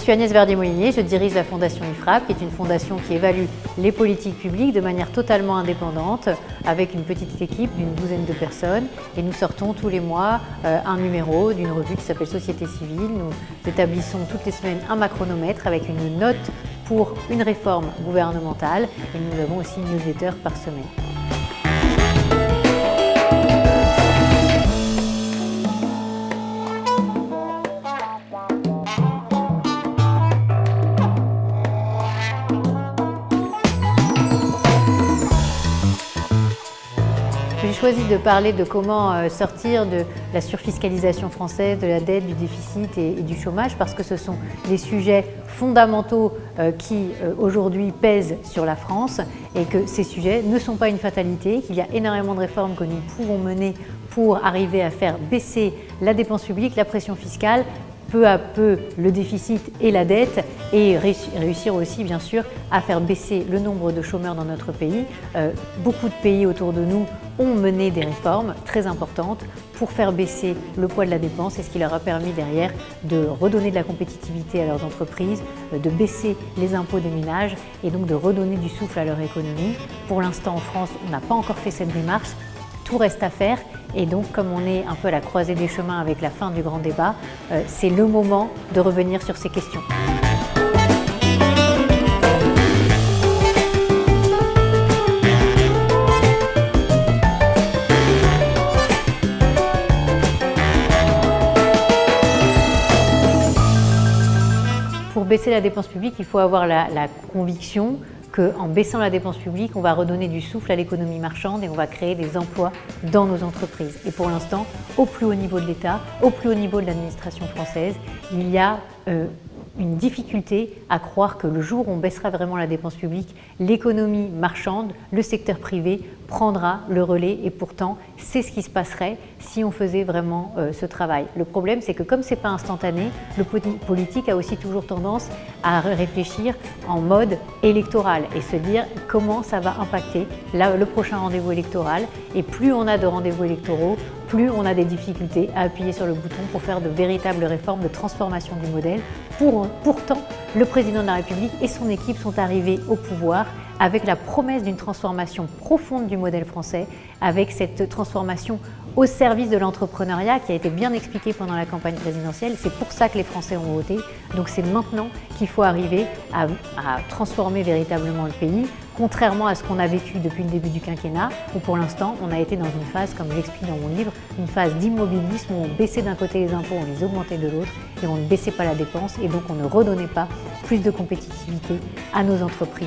suis Agnès Verdier-Molinier, je dirige la Fondation IFRAP, qui est une fondation qui évalue les politiques publiques de manière totalement indépendante, avec une petite équipe d'une douzaine de personnes. Et nous sortons tous les mois un numéro d'une revue qui s'appelle Société Civile. Nous établissons toutes les semaines un macronomètre avec une note pour une réforme gouvernementale. Et nous avons aussi une newsletter par semaine. J'ai choisi de parler de comment sortir de la surfiscalisation française, de la dette, du déficit et du chômage, parce que ce sont des sujets fondamentaux qui aujourd'hui pèsent sur la France et que ces sujets ne sont pas une fatalité, qu'il y a énormément de réformes que nous pouvons mener pour arriver à faire baisser la dépense publique, la pression fiscale, peu à peu le déficit et la dette, et réussir aussi bien sûr à faire baisser le nombre de chômeurs dans notre pays. Beaucoup de pays autour de nous ont mené des réformes très importantes pour faire baisser le poids de la dépense, et ce qui leur a permis derrière de redonner de la compétitivité à leurs entreprises, de baisser les impôts des ménages et donc de redonner du souffle à leur économie. Pour l'instant en France, on n'a pas encore fait cette démarche. Tout reste à faire, et donc comme on est un peu à la croisée des chemins avec la fin du grand débat, c'est le moment de revenir sur ces questions. Pour baisser la dépense publique, il faut avoir la conviction qu'en baissant la dépense publique, on va redonner du souffle à l'économie marchande et on va créer des emplois dans nos entreprises. Et pour l'instant, au plus haut niveau de l'État, au plus haut niveau de l'administration française, il y a une difficulté à croire que le jour où on baissera vraiment la dépense publique, l'économie marchande, le secteur privé prendra le relais, et pourtant c'est ce qui se passerait si on faisait vraiment ce travail. Le problème, c'est que comme ce n'est pas instantané, le politique a aussi toujours tendance à réfléchir en mode électoral et se dire comment ça va impacter le prochain rendez-vous électoral, et plus on a de rendez-vous électoraux, plus on a des difficultés à appuyer sur le bouton pour faire de véritables réformes de transformation du modèle. Pourtant, le président de la République et son équipe sont arrivés au pouvoir avec la promesse d'une transformation profonde du modèle français, avec cette transformation au service de l'entrepreneuriat qui a été bien expliquée pendant la campagne présidentielle. C'est pour ça que les Français ont voté. Donc c'est maintenant qu'il faut arriver à transformer véritablement le pays, contrairement à ce qu'on a vécu depuis le début du quinquennat, où pour l'instant on a été dans une phase, comme j'explique dans mon livre, une phase d'immobilisme où on baissait d'un côté les impôts, on les augmentait de l'autre, et on ne baissait pas la dépense, et donc on ne redonnait pas plus de compétitivité à nos entreprises.